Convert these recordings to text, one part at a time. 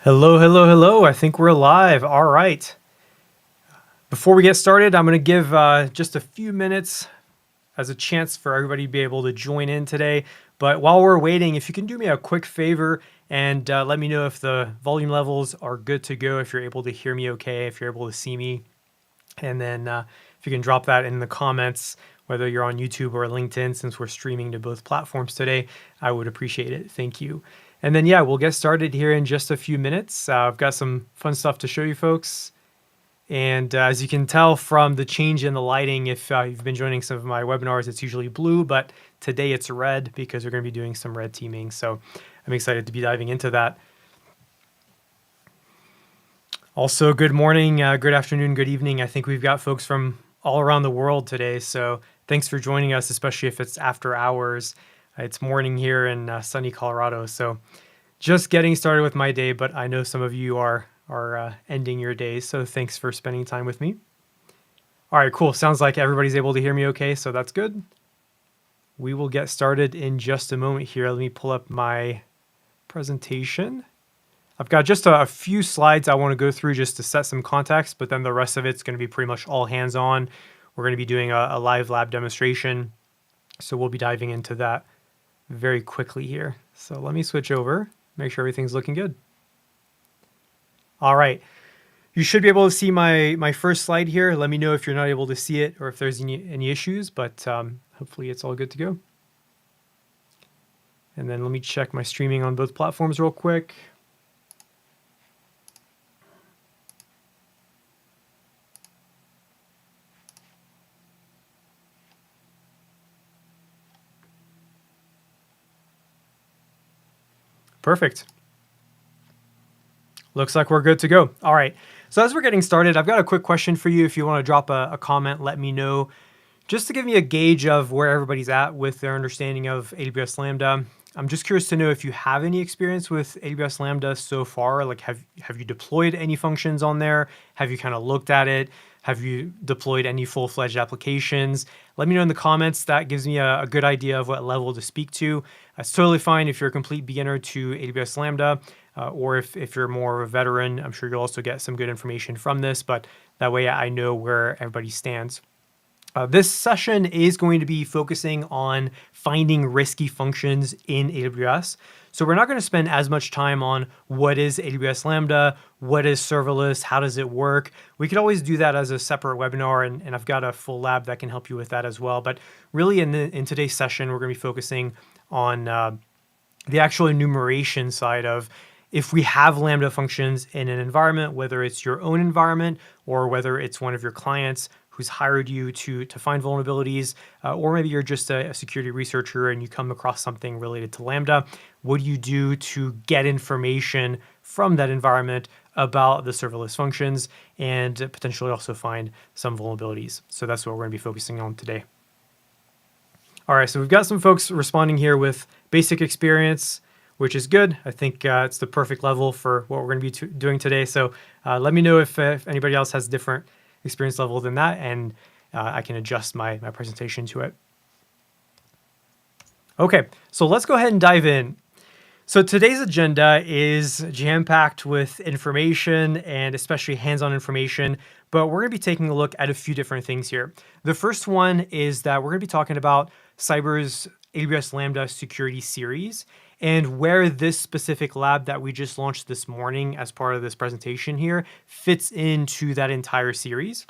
Hello, hello, hello. I think we're live. All right. Before we get started, I'm going to give just a few minutes as a chance for everybody to be able to join in today. But while we're waiting, if you can do me a quick favor and let me know if the volume levels are good to go, if you're able to hear me okay, if you're able to see me. And then if you can drop that in the comments, whether you're on YouTube or LinkedIn, since we're streaming to both platforms today, I would appreciate it. Thank you. And then, yeah, we'll get started here in just a few minutes. I've got some fun stuff to show you folks. And as you can tell from the change in the lighting, if you've been joining some of my webinars, it's usually blue, but today it's red because we're going to be doing some red teaming. So I'm excited to be diving into that. Also, good morning, good afternoon, good evening. I think we've got folks from all around the world today. So thanks for joining us, especially if it's after hours. It's morning here in sunny Colorado. So just getting started with my day, but I know some of you are ending your days. So thanks for spending time with me. All right, cool. Sounds like everybody's able to hear me okay. So that's good. We will get started in just a moment here. Let me pull up my presentation. I've got just a few slides I want to go through just to set some context, but then the rest of it's going to be pretty much all hands-on. We're going to be doing a live lab demonstration. So we'll be diving into that very quickly here. So let me switch over, make sure everything's looking good. All right. You should be able to see my first slide here. Let me know if you're not able to see it or if there's any issues, but hopefully it's all good to go. And then let me check my streaming on both platforms real quick. Perfect. Looks like we're good to go. All right. So as we're getting started, I've got a quick question for you. If you want to drop a comment, let me know. Just to give me a gauge of where everybody's at with their understanding of AWS Lambda. I'm just curious to know if you have any experience with AWS Lambda so far. Like, have you deployed any functions on there? Have you kind of looked at it? Have you deployed any full-fledged applications? Let me know in the comments. That gives me a good idea of what level to speak to. It's totally fine if you're a complete beginner to AWS Lambda, or if you're more of a veteran. I'm sure you'll also get some good information from this, but that way I know where everybody stands. This session is going to be focusing on finding risky functions in AWS. So we're not going to spend as much time on what is AWS Lambda, what is serverless, how does it work. We could always do that as a separate webinar, and I've got a full lab that can help you with that as well. But really in today's session, we're going to be focusing on the actual enumeration side of if we have Lambda functions in an environment, whether it's your own environment or whether it's one of your clients who's hired you to find vulnerabilities, or maybe you're just a security researcher and you come across something related to Lambda, what do you do to get information from that environment about the serverless functions and potentially also find some vulnerabilities? So that's what we're going to be focusing on today. All right, so we've got some folks responding here with basic experience, which is good. I think it's the perfect level for what we're going to be doing today. So let me know if anybody else has different experience level than that, and I can adjust my presentation to it. Okay, so let's go ahead and dive in. So today's agenda is jam-packed with information and especially hands-on information, but we're going to be taking a look at a few different things here. The first one is that we're going to be talking about Cyber's AWS Lambda security series and where this specific lab that we just launched this morning as part of this presentation here fits into that entire series.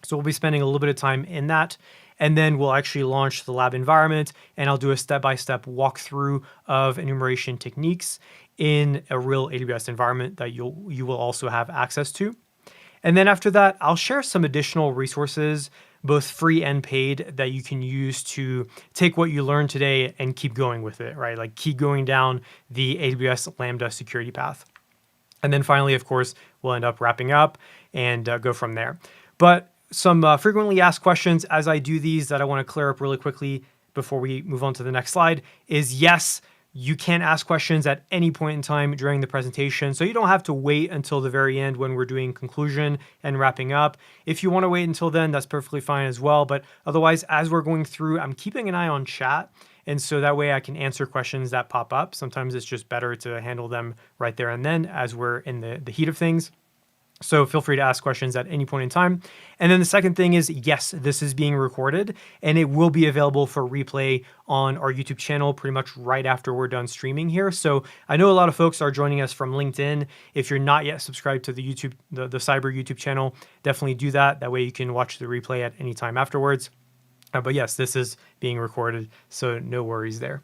So we'll be spending a little bit of time in that, and then we'll actually launch the lab environment, and I'll do a step-by-step walkthrough of enumeration techniques in a real AWS environment that you will also have access to. And then after that, I'll share some additional resources, both free and paid, that you can use to take what you learned today and keep going with it, right? Like keep going down the AWS Lambda security path. And then finally, of course, we'll end up wrapping up and go from there. But some frequently asked questions as I do these that I want to clear up really quickly before we move on to the next slide is, yes, You can ask questions at any point in time during the presentation, so you don't have to wait until the very end when we're doing conclusion and wrapping up. If you want to wait until then, that's perfectly fine as well. But otherwise, as we're going through, I'm keeping an eye on chat. And so that way I can answer questions that pop up. Sometimes it's just better to handle them right there and then as we're in the heat of things. So feel free to ask questions at any point in time. And then the second thing is, yes, this is being recorded and it will be available for replay on our YouTube channel pretty much right after we're done streaming here. So I know a lot of folks are joining us from LinkedIn. If you're not yet subscribed to the Cyber YouTube channel, definitely do that. That way you can watch the replay at any time afterwards. But yes, this is being recorded, so no worries there.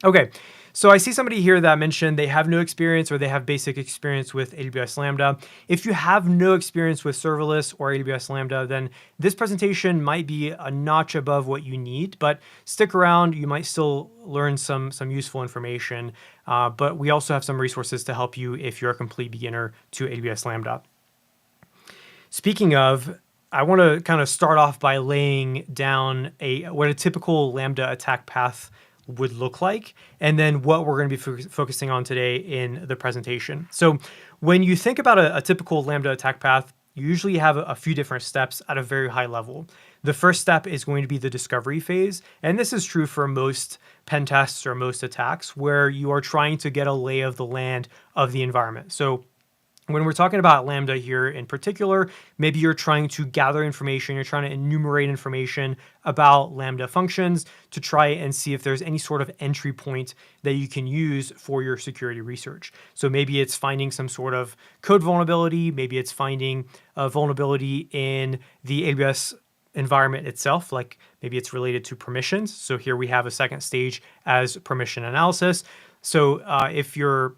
Okay, so I see somebody here that mentioned they have no experience or they have basic experience with AWS Lambda. If you have no experience with serverless or AWS Lambda, then this presentation might be a notch above what you need, but stick around. You might still learn some useful information, but we also have some resources to help you if you're a complete beginner to AWS Lambda. Speaking of, I want to kind of start off by laying down what a typical Lambda attack path would look like, and then what we're going to be focusing on today in the presentation. So when you think about a typical Lambda attack path, you usually have a few different steps at a very high level. The first step is going to be the discovery phase, and this is true for most pen tests or most attacks, where you are trying to get a lay of the land of the environment. So when we're talking about Lambda here in particular, maybe you're trying to gather information, you're trying to enumerate information about Lambda functions to try and see if there's any sort of entry point that you can use for your security research. So maybe it's finding some sort of code vulnerability, maybe it's finding a vulnerability in the AWS environment itself, like maybe it's related to permissions. So here we have a second stage as permission analysis. So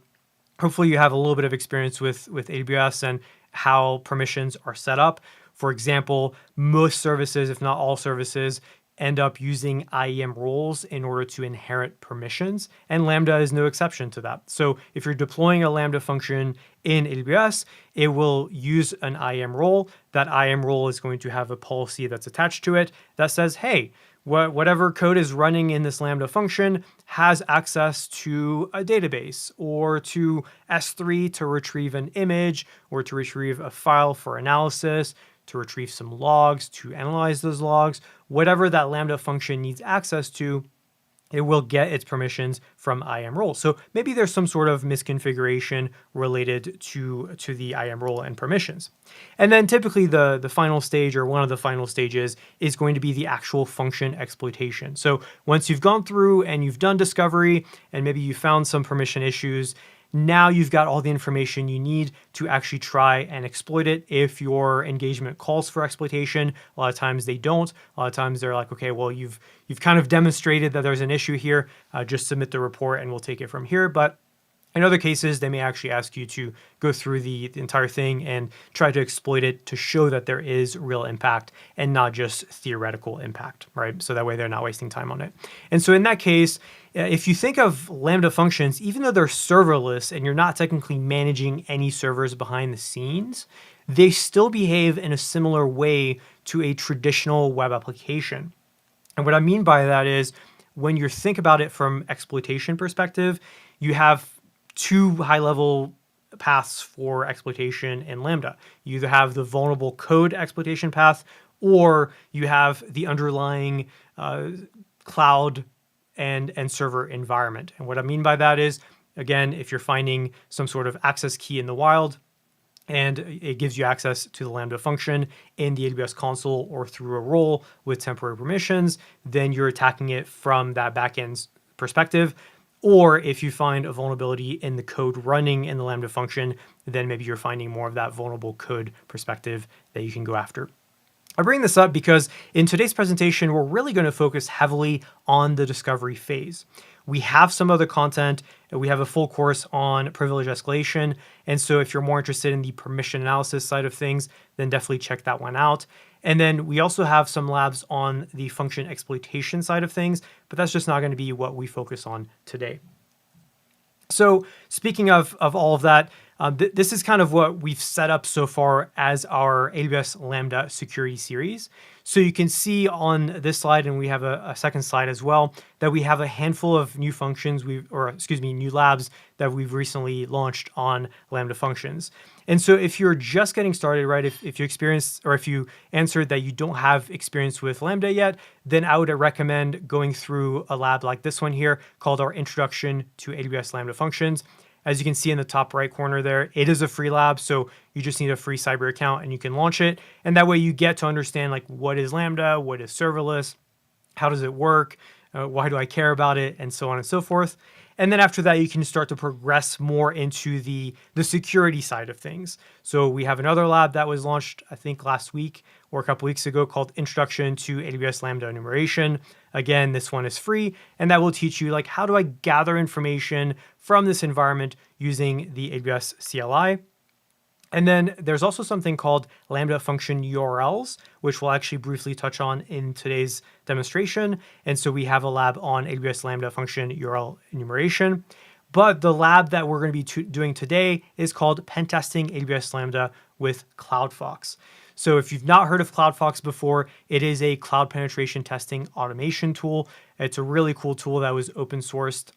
hopefully you have a little bit of experience with AWS and how permissions are set up. For example, most services, if not all services, end up using IAM roles in order to inherit permissions, and Lambda is no exception to that. So if you're deploying a Lambda function in AWS, it will use an IAM role. That IAM role is going to have a policy that's attached to it that says, hey, whatever code is running in this Lambda function has access to a database or to S3 to retrieve an image or to retrieve a file for analysis, to retrieve some logs, to analyze those logs. Whatever that Lambda function needs access to, it will get its permissions from IAM role. So maybe there's some sort of misconfiguration related to the IAM role and permissions. And then typically the final stage, or one of the final stages, is going to be the actual function exploitation. So once you've gone through and you've done discovery and maybe you found some permission issues, now you've got all the information you need to actually try and exploit it. If your engagement calls for exploitation, a lot of times they don't. A lot of times they're like, okay, well, you've kind of demonstrated that there's an issue here. Just submit the report and we'll take it from here. But in other cases, they may actually ask you to go through the entire thing and try to exploit it to show that there is real impact and not just theoretical impact, right? So that way they're not wasting time on it. And so in that case, if you think of Lambda functions, even though they're serverless and you're not technically managing any servers behind the scenes, they still behave in a similar way to a traditional web application. And what I mean by that is when you think about it from exploitation perspective, you have two high-level paths for exploitation in Lambda. You either have the vulnerable code exploitation path, or you have the underlying cloud and server environment. And what I mean by that is, again, if you're finding some sort of access key in the wild, and it gives you access to the Lambda function in the AWS console or through a role with temporary permissions, then you're attacking it from that backend perspective. Or if you find a vulnerability in the code running in the Lambda function, then maybe you're finding more of that vulnerable code perspective that you can go after. I bring this up because in today's presentation, we're really going to focus heavily on the discovery phase. We have some other content. We have a full course on privilege escalation. And so if you're more interested in the permission analysis side of things, then definitely check that one out. And then we also have some labs on the function exploitation side of things, but that's just not going to be what we focus on today. So speaking of all of that, This is kind of what we've set up so far as our AWS Lambda security series. So you can see on this slide, and we have a second slide as well, that we have a handful of new functions, new labs that we've recently launched on Lambda functions. And so if you're just getting started, right, if you experienced, or if you answered that you don't have experience with Lambda yet, then I would recommend going through a lab like this one here called our Introduction to AWS Lambda Functions. As you can see in the top right corner there, it is a free lab, so you just need a free Cyber account and you can launch it. And that way you get to understand like what is Lambda, what is serverless, how does it work, why do I care about it, and so on and so forth. And then after that, you can start to progress more into the security side of things. So we have another lab that was launched, I think last week or a couple weeks ago, called Introduction to AWS Lambda Enumeration. Again, this one is free, and that will teach you like, how do I gather information from this environment using the AWS CLI. And then there's also something called Lambda function URLs, which we'll actually briefly touch on in today's demonstration. And so we have a lab on AWS Lambda function URL enumeration. But the lab that we're going to be doing today is called Pentesting AWS Lambda with CloudFox. So if you've not heard of CloudFox before, it is a cloud penetration testing automation tool. It's a really cool tool that was open sourced,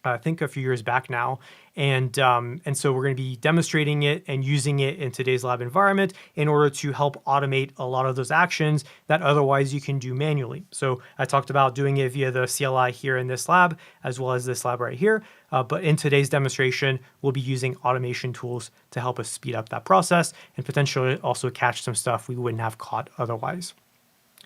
I think a few years back now. And so we're going to be demonstrating it and using it in today's lab environment in order to help automate a lot of those actions that otherwise you can do manually. So I talked about doing it via the CLI here in this lab, as well as this lab right here. But in today's demonstration, we'll be using automation tools to help us speed up that process and potentially also catch some stuff we wouldn't have caught otherwise.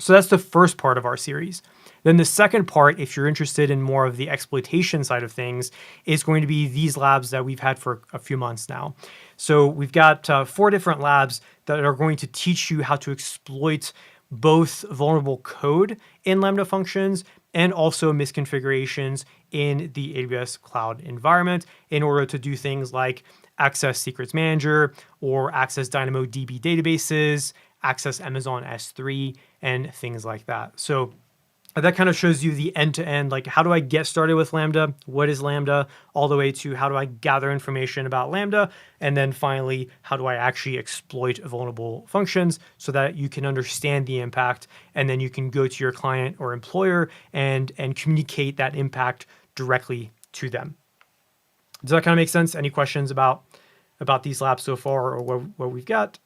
So that's the first part of our series. Then the second part, if you're interested in more of the exploitation side of things, is going to be these labs that we've had for a few months now. So we've got 4 different labs that are going to teach you how to exploit both vulnerable code in Lambda functions and also misconfigurations in the AWS cloud environment in order to do things like access secrets manager or access DynamoDB databases, access Amazon S3, and things like that. So that kind of shows you the end-to-end, like how do I get started with Lambda? What is Lambda? All the way to how do I gather information about Lambda? And then finally, how do I actually exploit vulnerable functions so that you can understand the impact and then you can go to your client or employer and communicate that impact directly to them. Does that kind of make sense? Any questions about these labs so far or what we've got?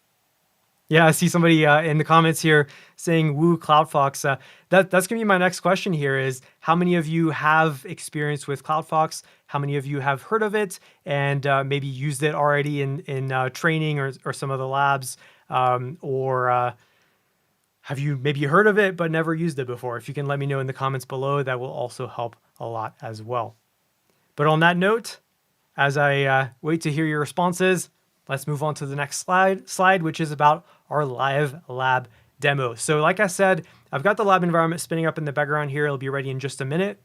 Yeah, I see somebody in the comments here saying, woo, CloudFox. That's going to be my next question here is, how many of you have experience with CloudFox? How many of you have heard of it and maybe used it already in training or some of the labs? Or have you maybe heard of it but never used it before? If you can let me know in the comments below, that will also help a lot as well. But on that note, as I wait to hear your responses, let's move on to the next slide, which is about our live lab demo. So like I said, I've got the lab environment spinning up in the background here. It'll be ready in just a minute.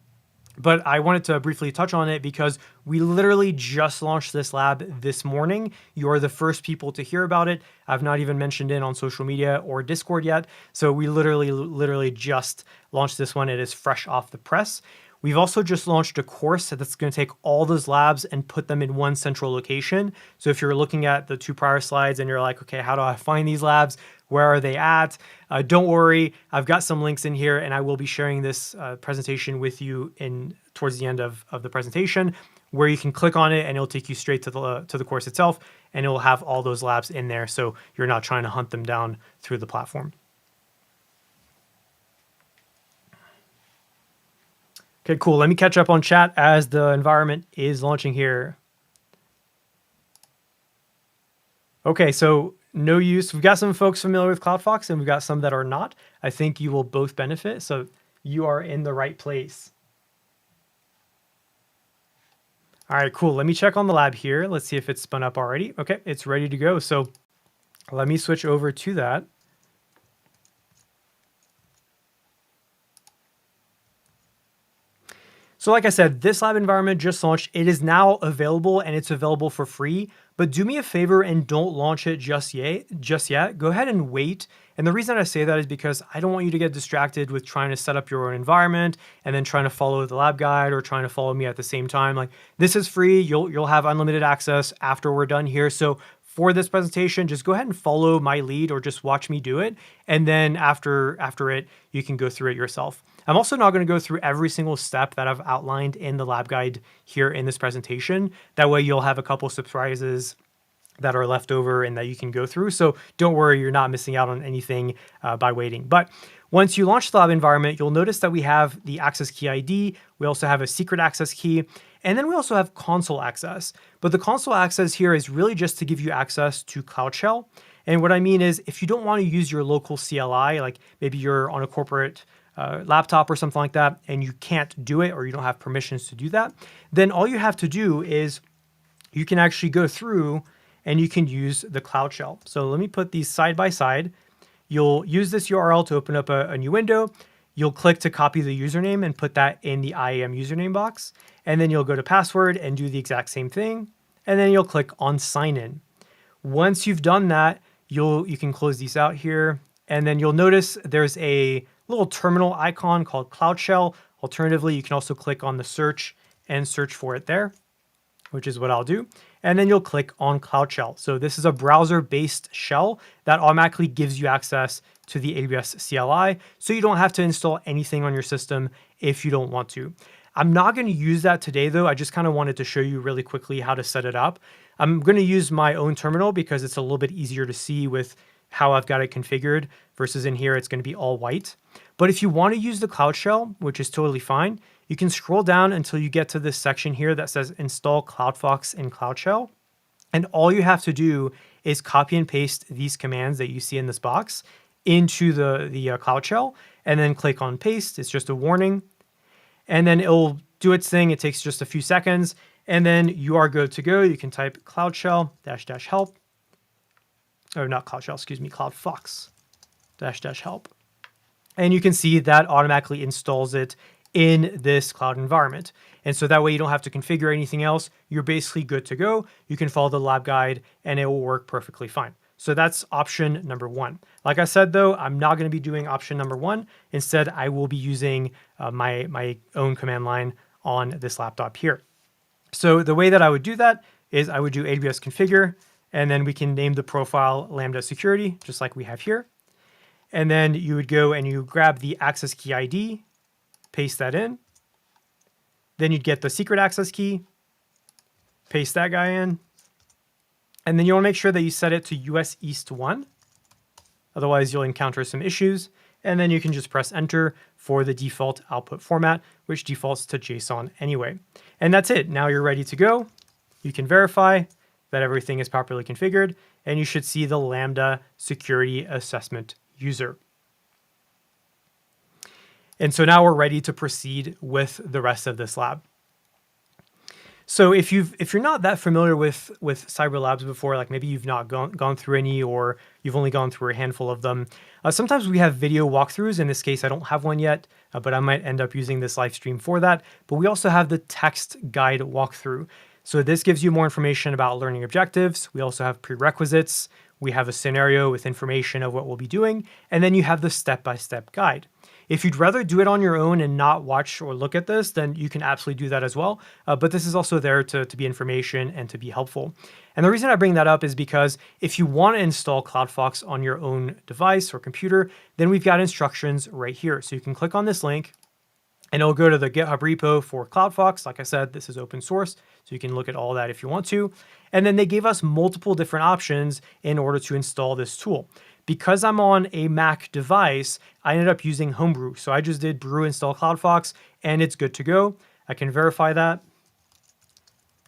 But I wanted to briefly touch on it because we literally just launched this lab this morning. You're the first people to hear about it. I've not even mentioned it on social media or Discord yet. So we literally just launched this one. It is fresh off the press. We've also just launched a course that's going to take all those labs and put them in one central location. So if you're looking at the 2 prior slides and you're like, okay, how do I find these labs? Where are they at? Don't worry, I've got some links in here and I will be sharing this presentation with you towards the end of the presentation, where you can click on it and it'll take you straight to the course itself, and it will have all those labs in there so you're not trying to hunt them down through the platform. Okay, cool. Let me catch up on chat as the environment is launching here. Okay, so no use. We've got some folks familiar with CloudFox and we've got some that are not. I think you will both benefit, so you are in the right place. All right, cool. Let me check on the lab here. Let's see if it's spun up already. Okay, it's ready to go. So let me switch over to that. So like I said, this lab environment just launched. It is now available and it's available for free, but do me a favor and don't launch it just yet. Go ahead and wait. And the reason I say that is because I don't want you to get distracted with trying to set up your own environment and then trying to follow the lab guide or trying to follow me at the same time. Like, this is free. You'll have unlimited access after we're done here. So for this presentation, just go ahead and follow my lead or just watch me do it. And then after it, you can go through it yourself. I'm also not going to go through every single step that I've outlined in the lab guide here in this presentation. That way you'll have a couple surprises that are left over and that you can go through. So don't worry, you're not missing out on anything by waiting. But once you launch the lab environment, you'll notice that we have the access key ID. We also have a secret access key. And then we also have console access. But the console access here is really just to give you access to Cloud Shell. And what I mean is, if you don't want to use your local CLI, like maybe you're on a corporate laptop or something like that, and you can't do it or you don't have permissions to do that, then all you have to do is you can actually go through and you can use the Cloud Shell. So let me put these side by side. You'll use this URL to open up a new window. You'll click to copy the username and put that in the IAM username box. And then you'll go to password and do the exact same thing. And then you'll click on sign in. Once you've done that, you can close these out here. And then you'll notice there's a little terminal icon called Cloud Shell. Alternatively, you can also click on the search and search for it there, which is what I'll do. And then you'll click on Cloud Shell. So this is a browser-based shell that automatically gives you access to the AWS CLI. So you don't have to install anything on your system if you don't want to. I'm not going to use that today though. I just kind of wanted to show you really quickly how to set it up. I'm going to use my own terminal because it's a little bit easier to see with how I've got it configured versus in here, it's going to be all white. But if you want to use the Cloud Shell, which is totally fine, you can scroll down until you get to this section here that says install CloudFox in Cloud Shell. And all you have to do is copy and paste these commands that you see in this box into the Cloud Shell and then click on paste. It's just a warning. And then it'll do its thing. It takes just a few seconds and then you are good to go. You can type Cloud Shell -- help. Or not Cloud Shell, excuse me, CloudFox -- help. And you can see that automatically installs it in this cloud environment. And so that way you don't have to configure anything else. You're basically good to go. You can follow the lab guide and it will work perfectly fine. So that's option number one. Like I said, though, I'm not going to be doing option number one. Instead, I will be using my own command line on this laptop here. So the way that I would do that is I would do AWS configure, and then we can name the profile Lambda security, just like we have here. And then you would go and you grab the access key ID, paste that in. Then you'd get the secret access key, paste that guy in. And then you want to make sure that you set it to US East 1. Otherwise, you'll encounter some issues. And then you can just press enter for the default output format, which defaults to JSON anyway. And that's it. Now you're ready to go. You can verify that everything is properly configured, and you should see the Lambda security assessment user. And so now we're ready to proceed with the rest of this lab. So if you're not that familiar with cyber labs before, like maybe you've not gone through any, or you've only gone through a handful of them, sometimes we have video walkthroughs. In this case, I don't have one yet, but I might end up using this live stream for that. But we also have the text guide walkthrough. So this gives you more information about learning objectives. We also have prerequisites. We have a scenario with information of what we'll be doing. And then you have the step-by-step guide. If you'd rather do it on your own and not watch or look at this, then you can absolutely do that as well. But this is also there to be information and to be helpful. And the reason I bring that up is because if you want to install CloudFox on your own device or computer, then we've got instructions right here. So you can click on this link and it'll go to the GitHub repo for CloudFox. Like I said, this is open source, so you can look at all that if you want to. And then they gave us multiple different options in order to install this tool. Because I'm on a Mac device, I ended up using Homebrew. So I just did brew install CloudFox and it's good to go. I can verify that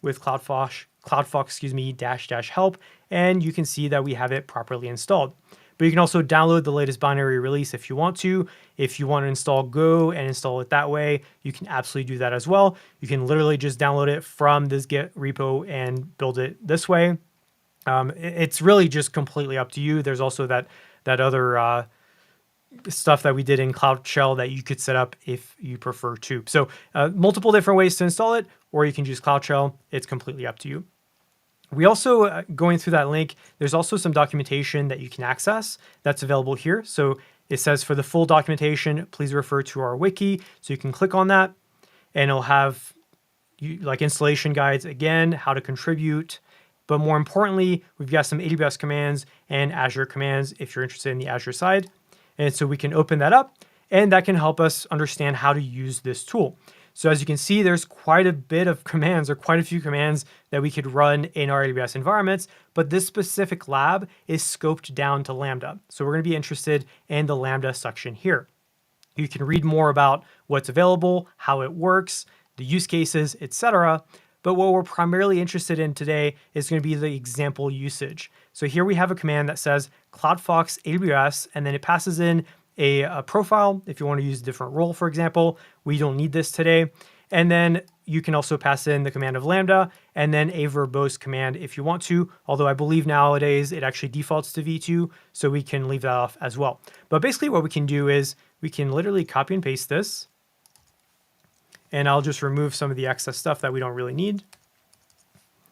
with CloudFox -- help, and you can see that we have it properly installed. But you can also download the latest binary release if you want to. If you want to install Go and install it that way, you can absolutely do that as well. You can literally just download it from this Git repo and build it this way. It's really just completely up to you. There's also that other stuff that we did in Cloud Shell that you could set up if you prefer to. So multiple different ways to install it, or you can use Cloud Shell. It's completely up to you. We also, going through that link, there's also some documentation that you can access that's available here. So it says for the full documentation, please refer to our wiki. So you can click on that and it'll have like installation guides, again, how to contribute. But more importantly, we've got some AWS commands and Azure commands if you're interested in the Azure side. And so we can open that up and that can help us understand how to use this tool. So as you can see, there's quite a bit of commands or quite a few commands that we could run in our AWS environments, but this specific lab is scoped down to Lambda. So we're going to be interested in the Lambda section here. You can read more about what's available, how it works, the use cases, etc. But what we're primarily interested in today is going to be the example usage. So here we have a command that says CloudFox AWS, and then it passes in a profile if you want to use a different role, for example. We don't need this today. And then you can also pass in the command of Lambda and then a verbose command if you want to, although I believe nowadays it actually defaults to V2, so we can leave that off as well. But basically what we can do is we can literally copy and paste this, and I'll just remove some of the excess stuff that we don't really need.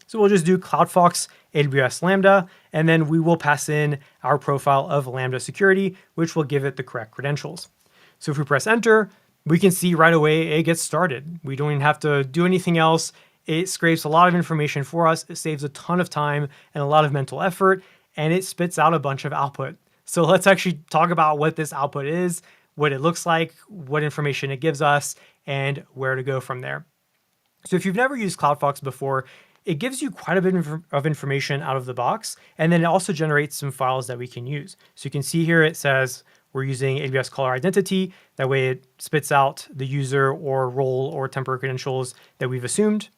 So we'll just do CloudFox AWS Lambda, and then we will pass in our profile of Lambda security, which will give it the correct credentials. So if we press enter, we can see right away it gets started. We don't even have to do anything else. It scrapes a lot of information for us. It saves a ton of time and a lot of mental effort, and it spits out a bunch of output. So let's actually talk about what this output is, what it looks like, what information it gives us, and where to go from there. So if you've never used CloudFox before, it gives you quite a bit of information out of the box, and then it also generates some files that we can use. So you can see here it says we're using AWS caller identity. That way it spits out the user or role or temporary credentials that we've assumed.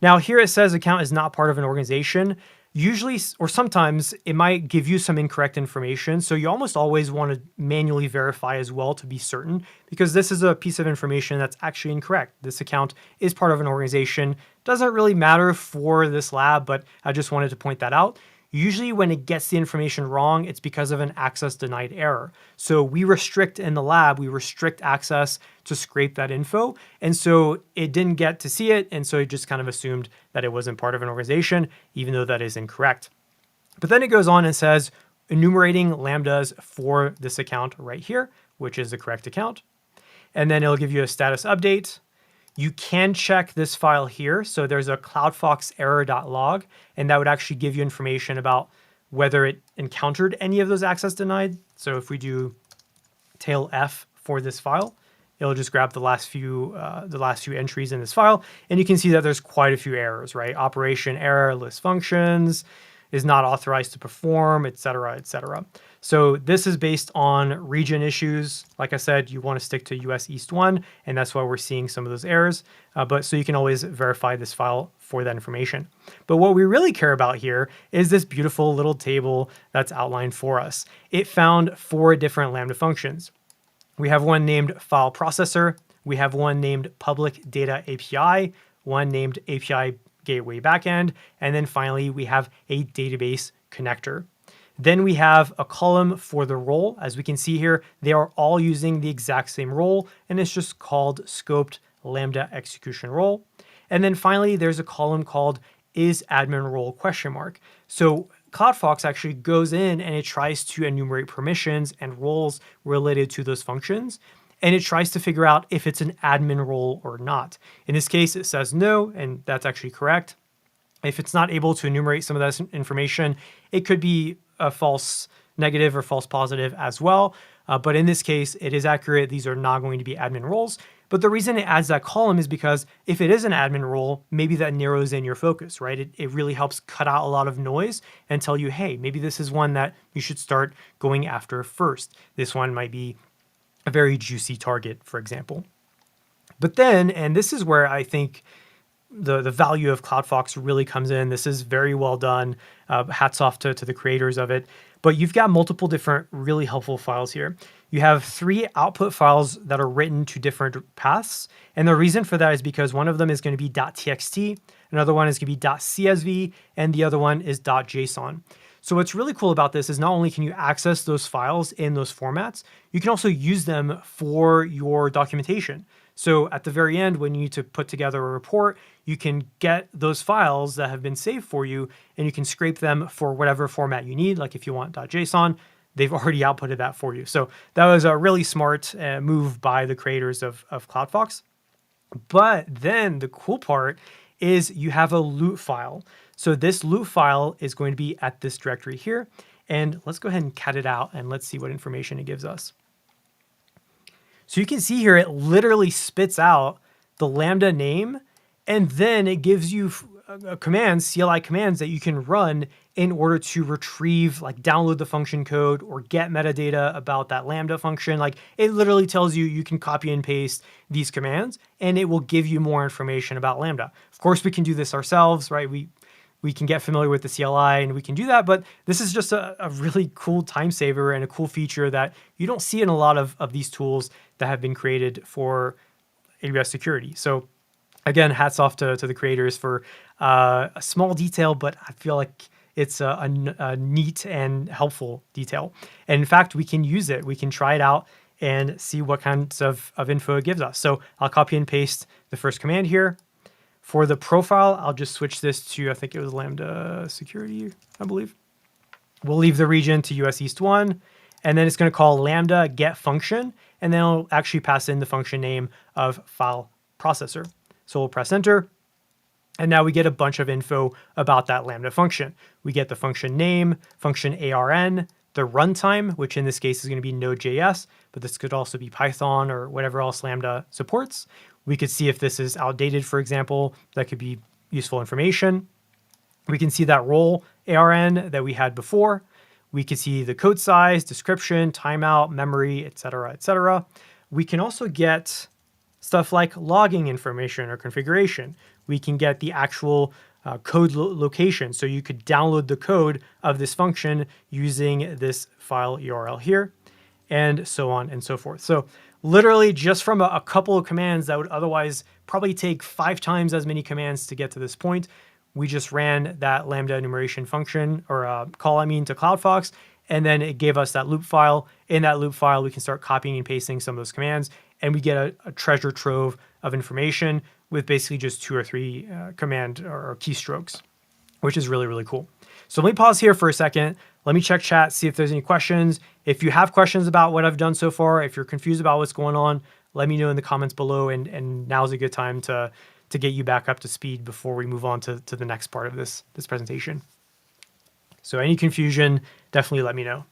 Now here it says account is not part of an organization. Usually, or sometimes, it might give you some incorrect information. So you almost always want to manually verify as well to be certain, because this is a piece of information that's actually incorrect. This account is part of an organization. Doesn't really matter for this lab, but I just wanted to point that out. Usually when it gets the information wrong, it's because of an access denied error. So we restrict in the lab, we restrict access to scrape that info. And so it didn't get to see it. And so it just kind of assumed that it wasn't part of an organization, even though that is incorrect. But then it goes on and says, enumerating lambdas for this account right here, which is the correct account. And then it'll give you a status update. You can check this file here. So there's a CloudFox error.log, and that would actually give you information about whether it encountered any of those access denied. So if we do tail F for this file, it'll just grab the last few entries in this file, and you can see that there's quite a few errors, right? Operation error, list functions, is not authorized to perform, et cetera, et cetera. So this is based on region issues. Like I said, you want to stick to US East 1, and that's why we're seeing some of those errors. But so you can always verify this file for that information. But what we really care about here is this beautiful little table that's outlined for us. It found 4 different Lambda functions. We have one named file processor. We have one named public data API, one named API gateway backend, and then finally we have a database connector. Then we have a column for the role. As we can see here, they are all using the exact same role, and it's just called scoped Lambda execution role. And then finally, there's a column called is admin role ? So CloudFox actually goes in and it tries to enumerate permissions and roles related to those functions, and it tries to figure out if it's an admin role or not. In this case, it says no, and that's actually correct. If it's not able to enumerate some of that information, it could be a false negative or false positive as well. But in this case, it is accurate. These are not going to be admin roles. But the reason it adds that column is because if it is an admin role, maybe that narrows in your focus, right? It really helps cut out a lot of noise and tell you, hey, maybe this is one that you should start going after first. This one might be a very juicy target, for example. But then, and this is where I think the value of CloudFox really comes in. This is very well done. Hats off to the creators of it. But you've got multiple different really helpful files here. You have 3 output files that are written to different paths. And the reason for that is because one of them is going to be .txt, another one is going to be .csv, and the other one is .json. So what's really cool about this is not only can you access those files in those formats, you can also use them for your documentation. So at the very end, when you need to put together a report, you can get those files that have been saved for you and you can scrape them for whatever format you need. Like if you want .json, they've already outputted that for you. So that was a really smart move by the creators of CloudFox. But then the cool part is you have a loot file. So this loot file is going to be at this directory here. And let's go ahead and cat it out and let's see what information it gives us. So you can see here, it literally spits out the Lambda name, and then it gives you commands, CLI commands that you can run in order to retrieve, like download the function code or get metadata about that Lambda function. Like it literally tells you, you can copy and paste these commands and it will give you more information about Lambda. Of course, we can do this ourselves, right? We can get familiar with the CLI and we can do that, but this is just a really cool time saver and a cool feature that you don't see in a lot of these tools that have been created for AWS security. So again, hats off to the creators for a small detail, but I feel like it's a neat and helpful detail. And in fact, we can use it. We can try it out and see what kinds of info it gives us. So I'll copy and paste the first command here. For the profile, I'll just switch this to, I think it was Lambda security, I believe. We'll leave the region to US East 1, and then it's going to call Lambda get function, and then it'll actually pass in the function name of file processor. So we'll press enter, and now we get a bunch of info about that Lambda function. We get the function name, function ARN, the runtime, which in this case is going to be Node.js, but this could also be Python or whatever else Lambda supports. We could see if this is outdated, for example. That could be useful information. We can see that role ARN that we had before. We can see the code size, description, timeout, memory, etc., etc. We can also get stuff like logging information or configuration. We can get the actual code location. So you could download the code of this function using this file URL here, and so on and so forth. So literally just from a couple of commands that would otherwise probably take 5 times as many commands to get to this point, we just ran that Lambda enumeration function or call, to CloudFox, and then it gave us that loop file. In that loop file, we can start copying and pasting some of those commands, and we get a treasure trove of information with basically just 2 or 3 command or keystrokes, which is really, really cool. So let me pause here for a second. Let me check chat, see if there's any questions. If you have questions about what I've done so far, if you're confused about what's going on, let me know in the comments below. And now's a good time to get you back up to speed before we move on to the next part of this presentation. So any confusion, definitely let me know.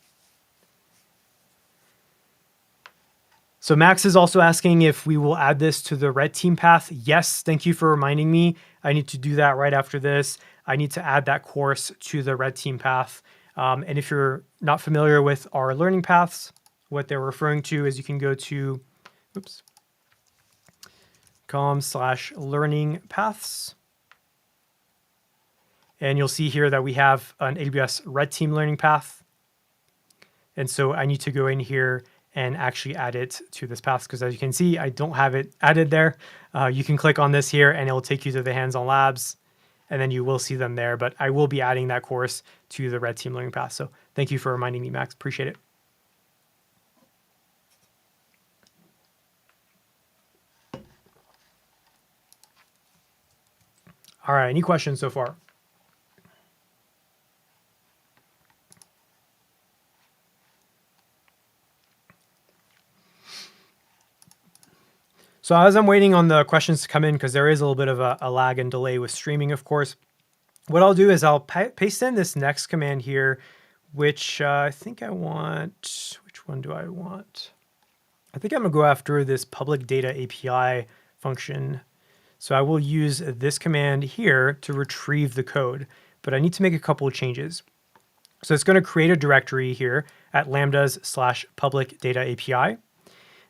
So Max is also asking if we will add this to the red team path. Yes, thank you for reminding me. I need to do that right after this. I need to add that course to the red team path. And if you're not familiar with our learning paths, what they're referring to is you can go to com/learning paths. And you'll see here that we have an AWS red team learning path. And so I need to go in here and actually add it to this path, because as you can see, I don't have it added there. You can click on this here and it'll take you to the hands-on labs, and then you will see them there. But I will be adding that course to the red team learning path. So thank you for reminding me, Max. Appreciate it. All right, any questions so far? So as I'm waiting on the questions to come in, because there is a little bit of a lag and delay with streaming, of course, what I'll do is I'll paste in this next command here, which I think I want. Which one do I want? I think I'm going to go after this public data API function. So I will use this command here to retrieve the code, but I need to make a couple of changes. So it's going to create a directory here at lambdas/public data API.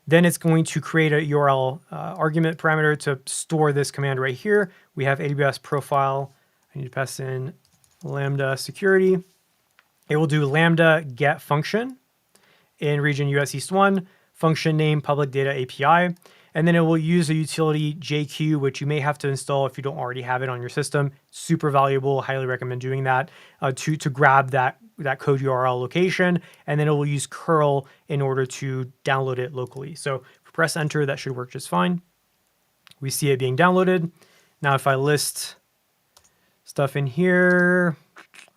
Then it's going to create a URL argument parameter to store this command right here. We have AWS profile. I need to pass in Lambda security. It will do Lambda get function in region US East 1, function name public data API. And then it will use a utility JQ, which you may have to install if you don't already have it on your system. Super valuable. Highly recommend doing that to grab that code URL location. And then it will use curl in order to download it locally. So if we press enter, that should work just fine. We see it being downloaded. Now, if I list stuff in here,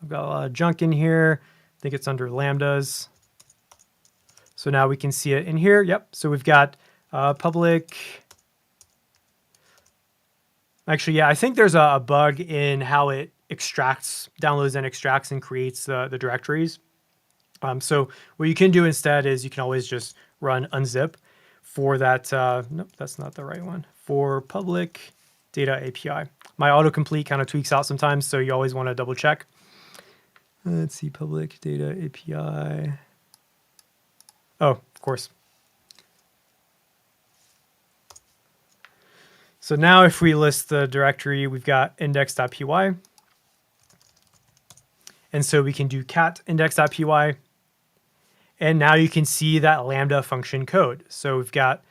I've got a lot of junk in here. I think it's under lambdas. So now we can see it in here. Yep. So we've got public. Actually, yeah, I think there's a bug in how it extracts, downloads and extracts and creates the directories. So what you can do instead is you can always just run unzip for that. Nope, that's not the right one. For public data API. My autocomplete kind of tweaks out sometimes, so you always want to double check. Let's see, public data API. Oh, of course. So now if we list the directory, we've got index.py. And so we can do cat index.py. And now you can see that Lambda function code. So we've got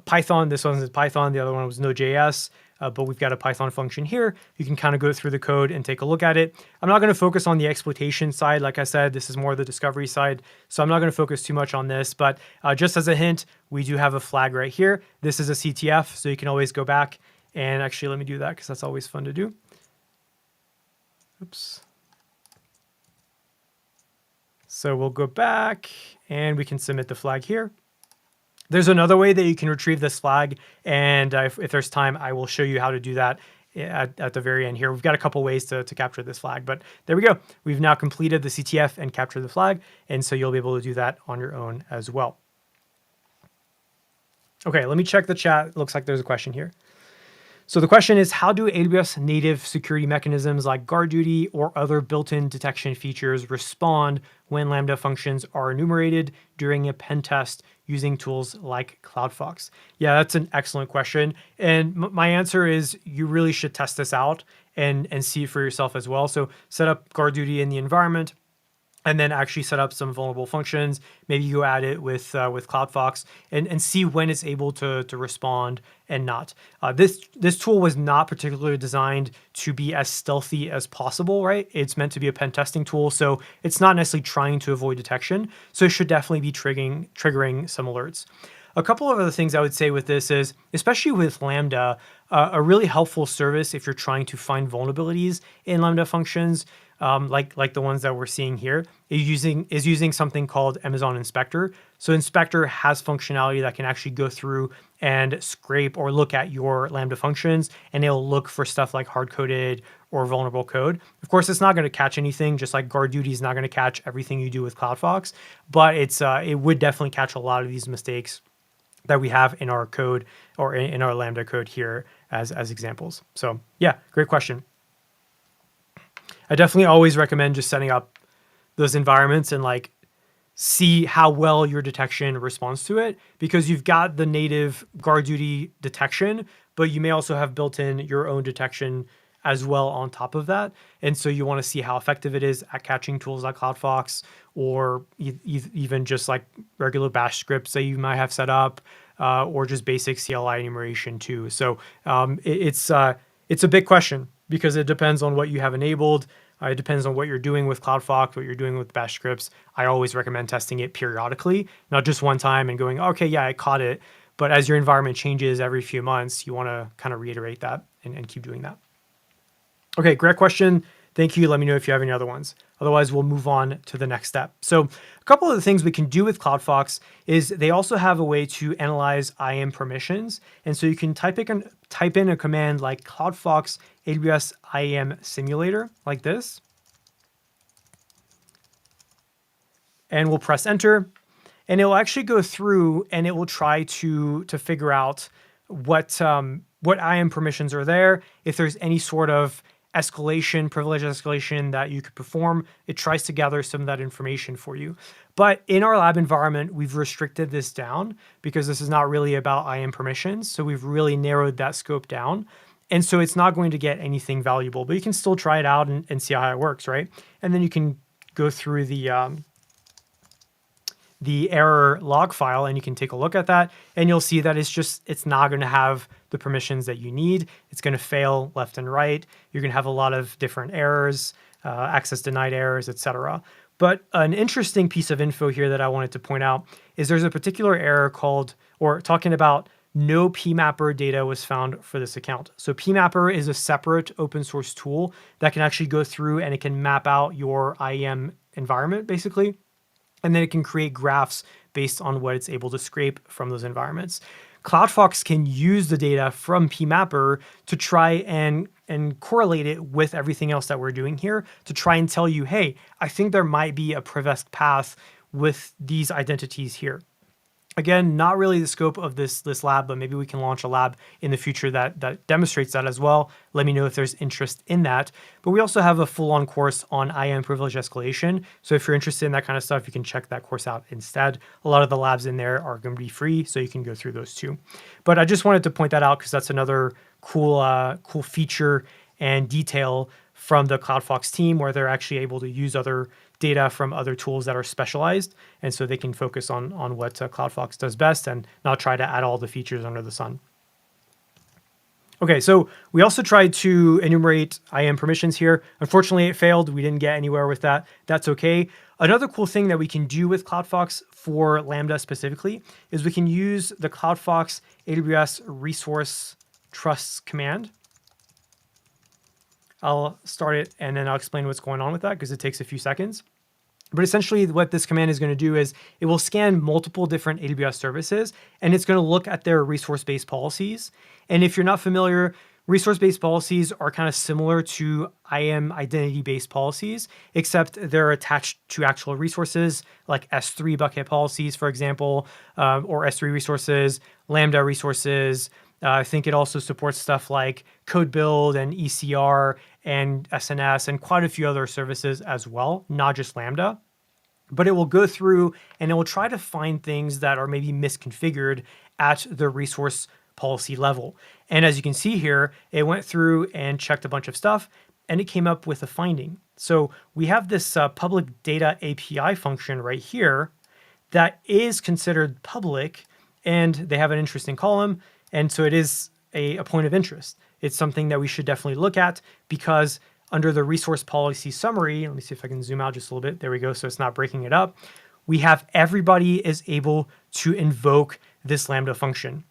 Python. This one is Python. The other one was Node.js. But we've got a Python function here. You can kind of go through the code and take a look at it. I'm not going to focus on the exploitation side. Like I said, this is more the discovery side. So I'm not going to focus too much on this. But just as a hint, we do have a flag right here. This is a CTF, so you can always go back. And actually, let me do that because that's always fun to do. Oops. So we'll go back and we can submit the flag here. There's another way that you can retrieve this flag, and if there's time, I will show you how to do that at the very end here. We've got a couple ways to capture this flag, but there we go. We've now completed the CTF and captured the flag, and so you'll be able to do that on your own as well. Okay, let me check the chat. It looks like there's a question here. So the question is, how do AWS native security mechanisms like guard duty or other built-in detection features respond when Lambda functions are enumerated during a pen test using tools like CloudFox? Yeah, that's an excellent question. And my answer is you really should test this out and see for yourself as well. So set up guard duty in the environment, and then actually set up some vulnerable functions. Maybe you add it with CloudFox and see when it's able to respond and not. This tool was not particularly designed to be as stealthy as possible, right? It's meant to be a pen testing tool, so it's not necessarily trying to avoid detection. So it should definitely be triggering some alerts. A couple of other things I would say with this is, especially with Lambda, a really helpful service if you're trying to find vulnerabilities in Lambda functions, like the ones that we're seeing here, is using something called Amazon Inspector. So Inspector has functionality that can actually go through and scrape or look at your Lambda functions, and it'll look for stuff like hard-coded or vulnerable code. Of course, it's not going to catch anything, just like guard duty is not going to catch everything you do with CloudFox, but it would definitely catch a lot of these mistakes that we have in our code or in our Lambda code here as examples. So yeah, great question. I definitely always recommend just setting up those environments and like see how well your detection responds to it, because you've got the native guard duty detection, but you may also have built in your own detection as well on top of that. And so you want to see how effective it is at catching tools like CloudFox, or even just like regular bash scripts that you might have set up, or just basic CLI enumeration too. So it's a big question because it depends on what you have enabled. It depends on what you're doing with CloudFox, what you're doing with bash scripts. I always recommend testing it periodically, not just one time and going, okay, yeah, I caught it. But as your environment changes every few months, you want to kind of reiterate that and keep doing that. Okay, great question. Thank you. Let me know if you have any other ones. Otherwise, we'll move on to the next step. So a couple of the things we can do with CloudFox is they also have a way to analyze IAM permissions. And so you can type in a command like CloudFox AWS IAM simulator like this. And we'll press enter. And it will actually go through and it will try to figure out what IAM permissions are there. If there's any sort of privilege escalation that you could perform, it tries to gather some of that information for you. But in our lab environment, we've restricted this down because this is not really about IAM permissions. So we've really narrowed that scope down. And so it's not going to get anything valuable, but you can still try it out and see how it works, right? And then you can go through the the error log file, and you can take a look at that, and you'll see that it's not going to have the permissions that you need. It's going to fail left and right. You're going to have a lot of different errors, access denied errors, etc. But an interesting piece of info here that I wanted to point out is there's a particular error talking about no PMapper data was found for this account. So PMapper is a separate open source tool that can actually go through and it can map out your IAM environment basically. And then it can create graphs based on what it's able to scrape from those environments. CloudFox can use the data from PMapper to try and correlate it with everything else that we're doing here to try and tell you, hey, I think there might be a privest path with these identities here. Again, not really the scope of this lab, but maybe we can launch a lab in the future that demonstrates that as well. Let me know if there's interest in that. But we also have a full-on course on IAM privilege escalation. So if you're interested in that kind of stuff, you can check that course out instead. A lot of the labs in there are going to be free, so you can go through those too. But I just wanted to point that out because that's another cool feature and detail from the CloudFox team where they're actually able to use other data from other tools that are specialized. And so they can focus on what CloudFox does best and not try to add all the features under the sun. Okay, so we also tried to enumerate IAM permissions here. Unfortunately, it failed. We didn't get anywhere with that. That's okay. Another cool thing that we can do with CloudFox for Lambda specifically is we can use the CloudFox AWS resource trusts command. I'll start it and then I'll explain what's going on with that because it takes a few seconds. But essentially what this command is going to do is it will scan multiple different AWS services and it's going to look at their resource-based policies. And if you're not familiar, resource-based policies are kind of similar to IAM identity-based policies, except they're attached to actual resources like S3 bucket policies, for example, or S3 resources, Lambda resources. I think it also supports stuff like code build and ECR and SNS and quite a few other services as well, not just Lambda. But it will go through and it will try to find things that are maybe misconfigured at the resource policy level. And as you can see here, it went through and checked a bunch of stuff and it came up with a finding. So we have this public data API function right here that is considered public and they have an interesting column. And so it is a point of interest. It's something that we should definitely look at because under the resource policy summary, let me see if I can zoom out just a little bit. There we go. So it's not breaking it up. We have everybody is able to invoke this Lambda function.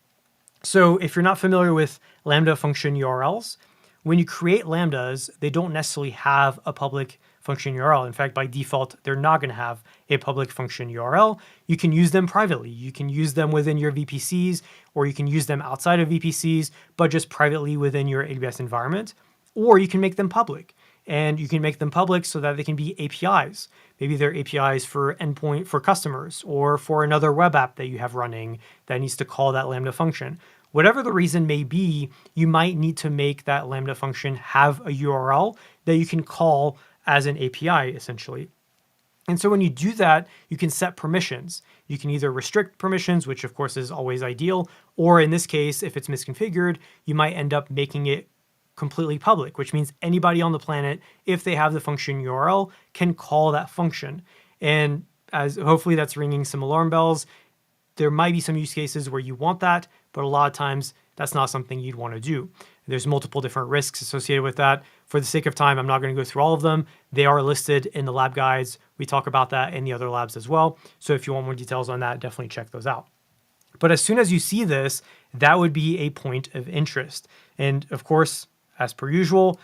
So if you're not familiar with Lambda function URLs, when you create Lambdas, they don't necessarily have a public function URL. In fact, by default, they're not going to have a public function URL. You can use them privately. You can use them within your VPCs, or you can use them outside of VPCs, but just privately within your AWS environment. Or you can make them public. And you can make them public so that they can be APIs. Maybe they're APIs for endpoint for customers or for another web app that you have running that needs to call that Lambda function. Whatever the reason may be, you might need to make that Lambda function have a URL that you can call as an API, essentially. And so when you do that, you can set permissions. You can either restrict permissions, which of course is always ideal, or in this case, if it's misconfigured, you might end up making it completely public, which means anybody on the planet, if they have the function URL, can call that function. And as hopefully that's ringing some alarm bells, there might be some use cases where you want that, but a lot of times that's not something you'd want to do. There's multiple different risks associated with that. For the sake of time, I'm not going to go through all of them. They are listed in the lab guides. We talk about that in the other labs as well. So if you want more details on that, definitely check those out. But as soon as you see this, that would be a point of interest. And of course, as per usual,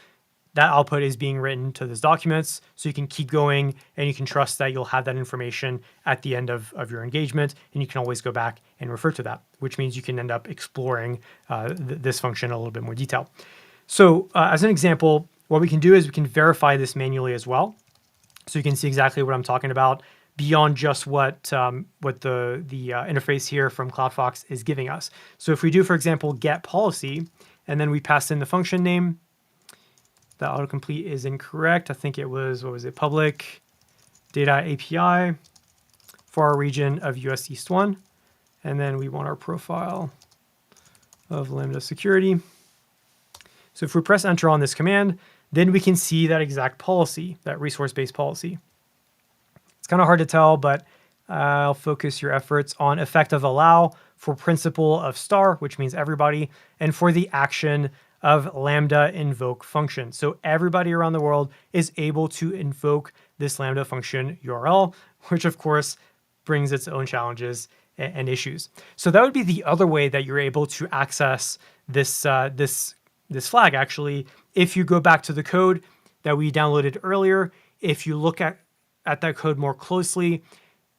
that output is being written to those documents so you can keep going and you can trust that you'll have that information at the end of your engagement and you can always go back and refer to that, which means you can end up exploring this function in a little bit more detail. So as an example, what we can do is we can verify this manually as well. So you can see exactly what I'm talking about beyond just what the interface here from CloudFox is giving us. So if we do, for example, get policy, and then we pass in the function name, the autocomplete is incorrect. I think it was, public data API for our region of US East 1. And then we want our profile of Lambda security. So if we press enter on this command, then we can see that exact policy, that resource-based policy. It's kind of hard to tell, but I'll focus your efforts on effective allow for principal of star, which means everybody, and for the action of Lambda invoke function. So everybody around the world is able to invoke this Lambda function URL, which of course brings its own challenges and issues. So that would be the other way that you're able to access this this flag. Actually, if you go back to the code that we downloaded earlier, if you look at that code more closely,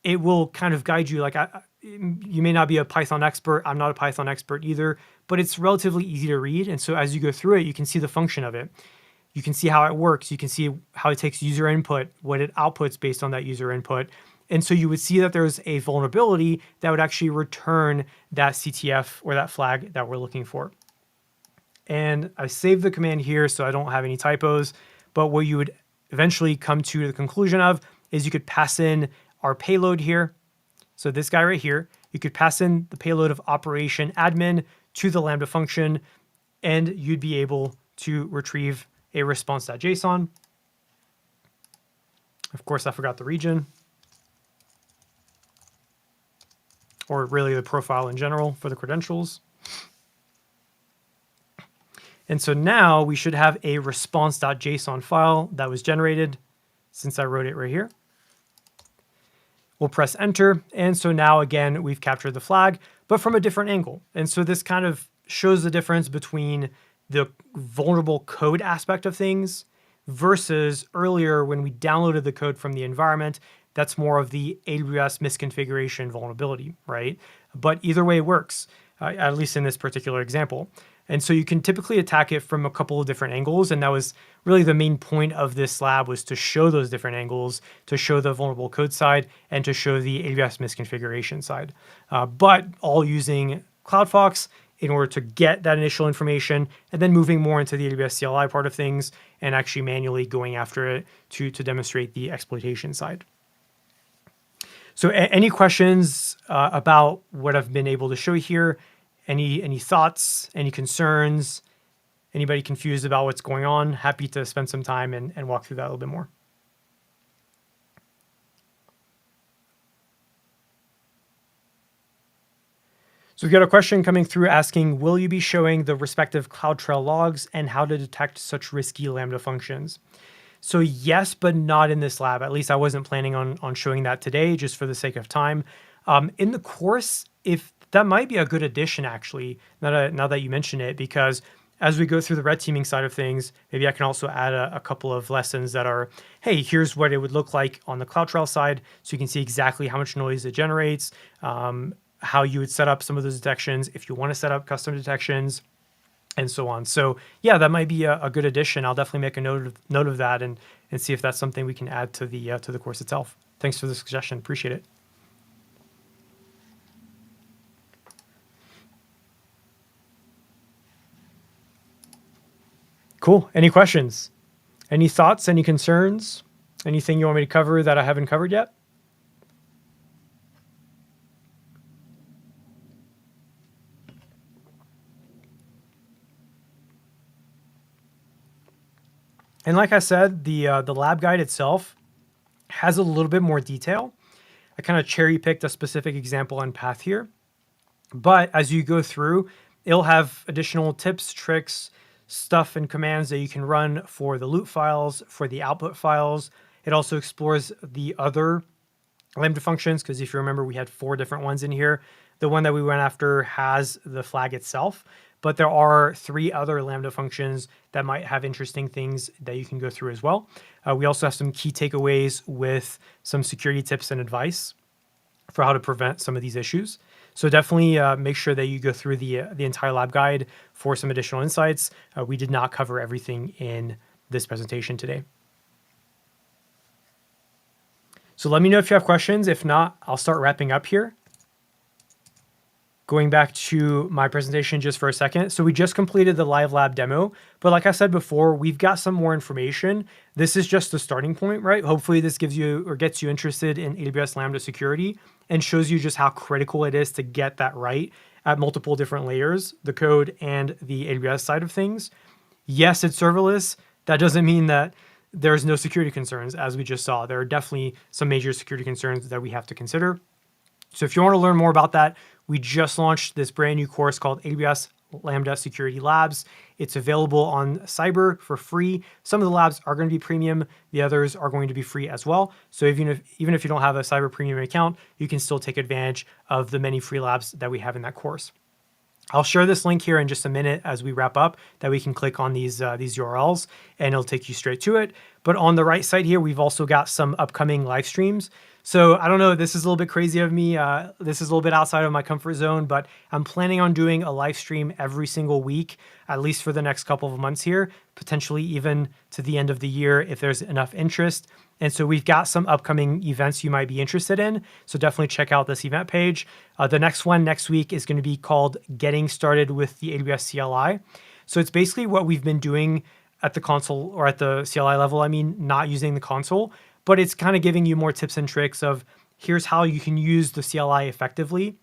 it will kind of guide you. Like you may not be a Python expert. I'm not a Python expert either, but it's relatively easy to read. And so as you go through it, you can see the function of it. You can see how it works. You can see how it takes user input, what it outputs based on that user input. And so you would see that there's a vulnerability that would actually return that CTF or that flag that we're looking for. And I saved the command here so I don't have any typos, but what you would eventually come to the conclusion of is you could pass in our payload here. So this guy right here, you could pass in the payload of operation admin to the Lambda function, and you'd be able to retrieve a response.json. Of course, I forgot the region, or really the profile in general for the credentials. And so now we should have a response.json file that was generated since I wrote it right here. We'll press enter. And so now again, we've captured the flag, but from a different angle. And so this kind of shows the difference between the vulnerable code aspect of things versus earlier when we downloaded the code from the environment. That's more of the AWS misconfiguration vulnerability, right? But either way works, at least in this particular example. And so you can typically attack it from a couple of different angles. And that was really the main point of this lab, was to show those different angles, to show the vulnerable code side and to show the AWS misconfiguration side, but all using CloudFox in order to get that initial information and then moving more into the AWS CLI part of things and actually manually going after it to demonstrate the exploitation side. So any questions about what I've been able to show here? Any thoughts, any concerns, anybody confused about what's going on? Happy to spend some time and walk through that a little bit more. So we've got a question coming through asking, will you be showing the respective CloudTrail logs and how to detect such risky Lambda functions? So yes, but not in this lab. At least I wasn't planning on showing that today, just for the sake of time. In the course, if that might be a good addition, actually, now that you mention it, because as we go through the red teaming side of things, maybe I can also add a couple of lessons that are, hey, here's what it would look like on the CloudTrail side, so you can see exactly how much noise it generates, how you would set up some of those detections if you want to set up custom detections, and so on. So yeah, that might be a good addition. I'll definitely make a note of that and see if that's something we can add to the course itself. Thanks for the suggestion. Appreciate it. Cool. Any questions? Any thoughts? Any concerns? Anything you want me to cover that I haven't covered yet? And like I said, the lab guide itself has a little bit more detail. I kind of cherry picked a specific example and path here, but as you go through, it'll have additional tips, tricks, stuff and commands that you can run for the loop files, for the output files. It also explores the other Lambda functions, because if you remember, we had 4 different ones in here. The one that we went after has the flag itself, but there are 3 other Lambda functions that might have interesting things that you can go through as well. We also have some key takeaways with some security tips and advice for how to prevent some of these issues. So definitely make sure that you go through the entire lab guide for some additional insights. We did not cover everything in this presentation today. So let me know if you have questions. If not, I'll start wrapping up here. Going back to my presentation just for a second. So we just completed the live lab demo, but like I said before, we've got some more information. This is just the starting point, right? Hopefully this gives you or gets you interested in AWS Lambda security and shows you just how critical it is to get that right at multiple different layers, the code and the AWS side of things. Yes, it's serverless. That doesn't mean that there's no security concerns, as we just saw. There are definitely some major security concerns that we have to consider. So if you want to learn more about that, we just launched this brand new course called AWS Lambda Security Labs. It's available on Cyber for free. Some of the labs are going to be premium. The others are going to be free as well. So even if you don't have a Cyber premium account, you can still take advantage of the many free labs that we have in that course. I'll share this link here in just a minute as we wrap up that we can click on these URLs and it'll take you straight to it. But on the right side here, we've also got some upcoming live streams. So I don't know, this is a little bit crazy of me. This is a little bit outside of my comfort zone, but I'm planning on doing a live stream every single week, at least for the next couple of months here, potentially even to the end of the year if there's enough interest. And so we've got some upcoming events you might be interested in. So definitely check out this event page. The next one next week is going to be called Getting Started with the AWS CLI. So it's basically what we've been doing at the console or at the CLI level. I mean, not using the console, but it's kind of giving you more tips and tricks of here's how you can use the CLI effectively.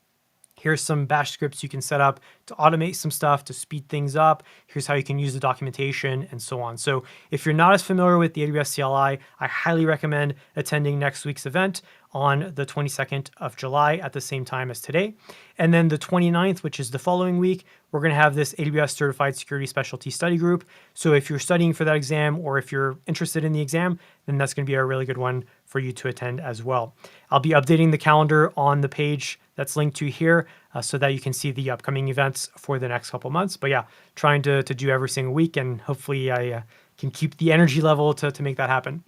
Here's some bash scripts you can set up to automate some stuff, to speed things up. Here's how you can use the documentation and so on. So if you're not as familiar with the AWS CLI, I highly recommend attending next week's event on the 22nd of July at the same time as today. And then the 29th, which is the following week, we're going to have this AWS Certified Security Specialty Study Group. So if you're studying for that exam or if you're interested in the exam, then that's going to be a really good one for you to attend as well. I'll be updating the calendar on the page that's linked to here so that you can see the upcoming events for the next couple months. But yeah, trying to do every single week, and hopefully I can keep the energy level to make that happen.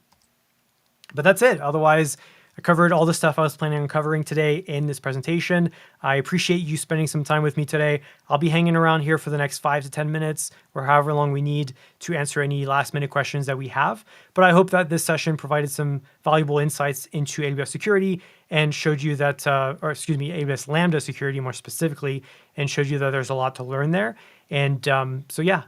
But that's it. Otherwise, I covered all the stuff I was planning on covering today in this presentation. I appreciate you spending some time with me today. I'll be hanging around here for the next 5 to 10 minutes or however long we need to answer any last minute questions that we have. But I hope that this session provided some valuable insights into AWS security and showed you that, AWS Lambda security more specifically, and showed you that there's a lot to learn there. And so yeah,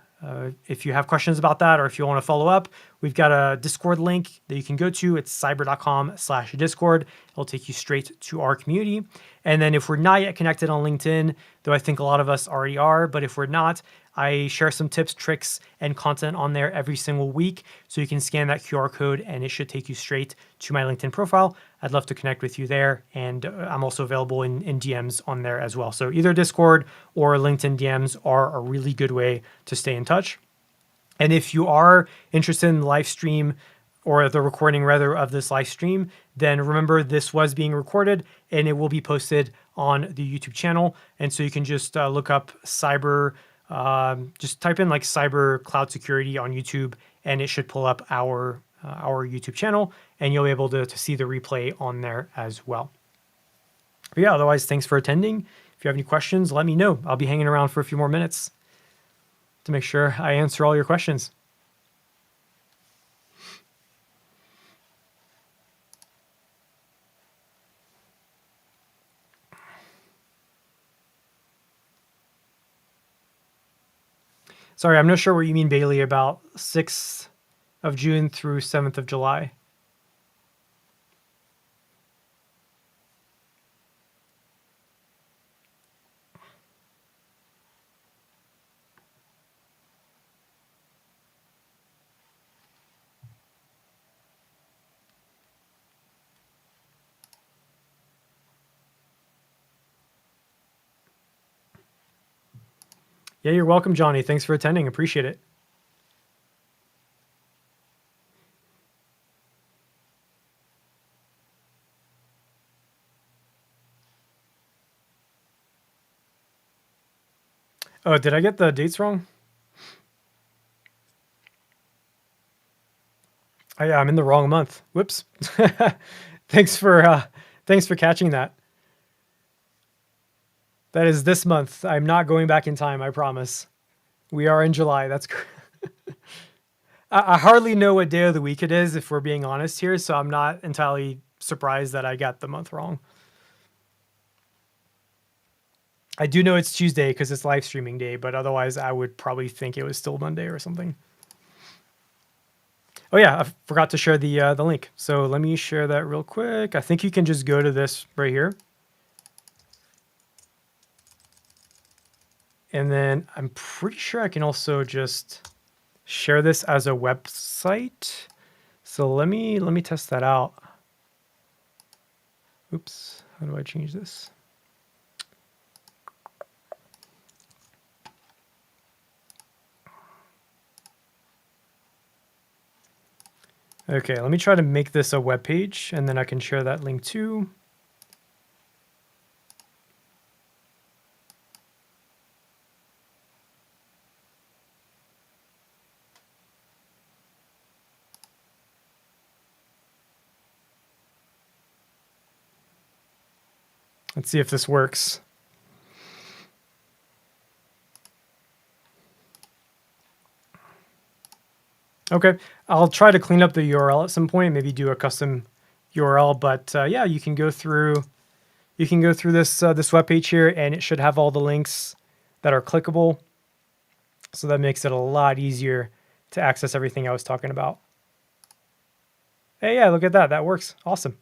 if you have questions about that, or if you want to follow up, we've got a Discord link that you can go to. It's cyber.com/Discord. It'll take you straight to our community. And then if we're not yet connected on LinkedIn, though I think a lot of us already are, but if we're not, I share some tips, tricks, and content on there every single week. So you can scan that QR code and it should take you straight to my LinkedIn profile. I'd love to connect with you there. And I'm also available in DMs on there as well. So either Discord or LinkedIn DMs are a really good way to stay in touch. And if you are interested in the live stream or the recording rather of this live stream, then remember this was being recorded and it will be posted on the YouTube channel. And so you can just look up cyber, just type in like cyber cloud security on YouTube and it should pull up our YouTube channel and you'll be able to see the replay on there as well. But yeah, otherwise, thanks for attending. If you have any questions, let me know. I'll be hanging around for a few more minutes to make sure I answer all your questions. Sorry, I'm not sure what you mean, Bailey, about 6th of June through 7th of July. Yeah, you're welcome, Johnny. Thanks for attending. Appreciate it. Oh, did I get the dates wrong? Oh, yeah, I'm in the wrong month. Whoops. Thanks for catching that. That is this month. I'm not going back in time, I promise. We are in July. That's I hardly know what day of the week it is, if we're being honest here, so I'm not entirely surprised that I got the month wrong. I do know it's Tuesday because it's live streaming day, but otherwise I would probably think it was still Monday or something. Oh yeah, I forgot to share the link. So let me share that real quick. I think you can just go to this right here. And then I'm pretty sure I can also just share this as a website. So let me test that out. Oops, how do I change this? Okay, let me try to make this a web page, and then I can share that link too. Let's see if this works. Okay, I'll try to clean up the URL at some point, maybe do a custom URL, but yeah, you can go through this web page here, and it should have all the links that are clickable. So that makes it a lot easier to access everything I was talking about. Hey, yeah, look at that. That works. Awesome.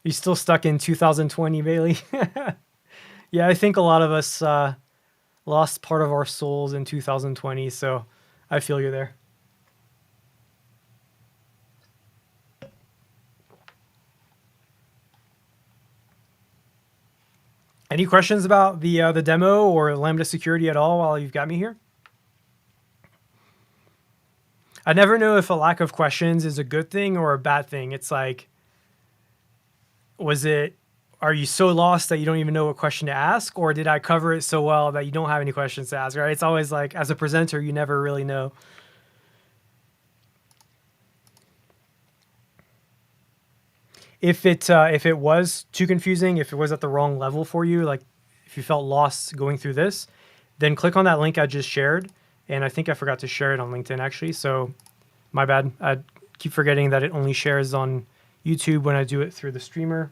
You still stuck in 2020, Bailey? Yeah, I think a lot of us lost part of our souls in 2020, so I feel you there. Any questions about the demo or Lambda security at all while you've got me here? I never know if a lack of questions is a good thing or a bad thing. It's like, are you so lost that you don't even know what question to ask? Or did I cover it so well that you don't have any questions to ask, right? It's always like, as a presenter, you never really know. If it was too confusing, if it was at the wrong level for you, like if you felt lost going through this, then click on that link I just shared. And I think I forgot to share it on LinkedIn actually. So my bad. I keep forgetting that it only shares on YouTube when I do it through the streamer.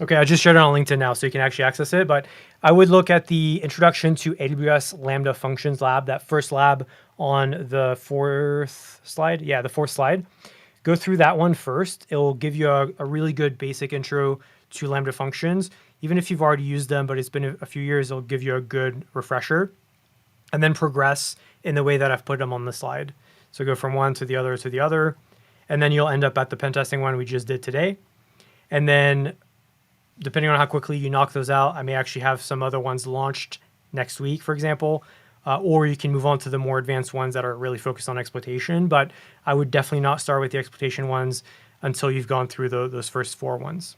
Okay, I just shared it on LinkedIn now, so you can actually access it. But I would look at the Introduction to AWS Lambda Functions lab, that first lab on the fourth slide. Yeah, the fourth slide. Go through that one first. It will give you a really good basic intro to Lambda functions. Even if you've already used them, but it's been a few years, it'll give you a good refresher. And then progress in the way that I've put them on the slide. So go from one to the other to the other. And then you'll end up at the pen testing one we just did today. And then depending on how quickly you knock those out, I may actually have some other ones launched next week, for example, or you can move on to the more advanced ones that are really focused on exploitation. But I would definitely not start with the exploitation ones until you've gone through those first 4 ones.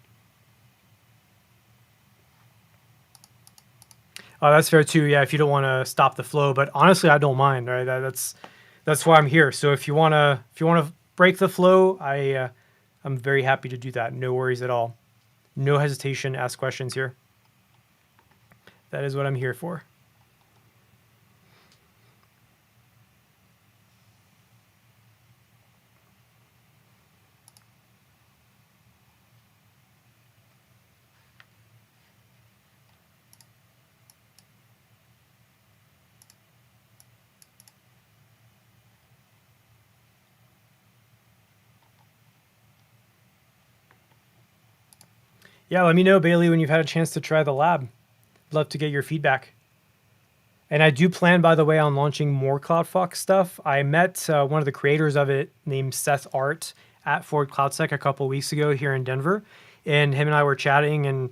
That's fair too. Yeah, if you don't want to stop the flow, but honestly, I don't mind. Right, that's why I'm here. So if you wanna break the flow, I'm very happy to do that. No worries at all. No hesitation, ask questions here. That is what I'm here for. Yeah, let me know, Bailey, when you've had a chance to try the lab. Love to get your feedback. And I do plan, by the way, on launching more CloudFox stuff. I met one of the creators of it named Seth Art at Ford CloudSec a couple of weeks ago here in Denver. And him and I were chatting, and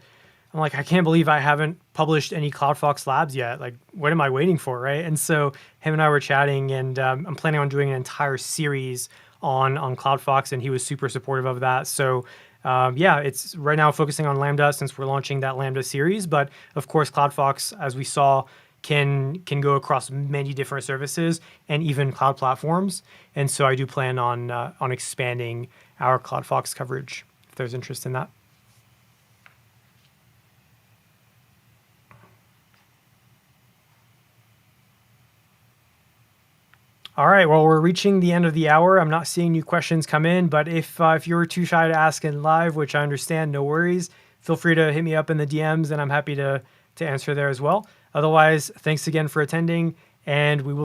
I'm like, I can't believe I haven't published any CloudFox labs yet. Like, what am I waiting for, right? And so him and I were chatting, and I'm planning on doing an entire series on CloudFox, and he was super supportive of that. So yeah, it's right now focusing on Lambda since we're launching that Lambda series. But of course, CloudFox, as we saw, can go across many different services and even cloud platforms. And so I do plan on expanding our CloudFox coverage if there's interest in that. All right, well, we're reaching the end of the hour. I'm not seeing new questions come in, but if you were too shy to ask in live, which I understand, no worries. Feel free to hit me up in the DMs, and I'm happy to answer there as well. Otherwise, thanks again for attending, and we will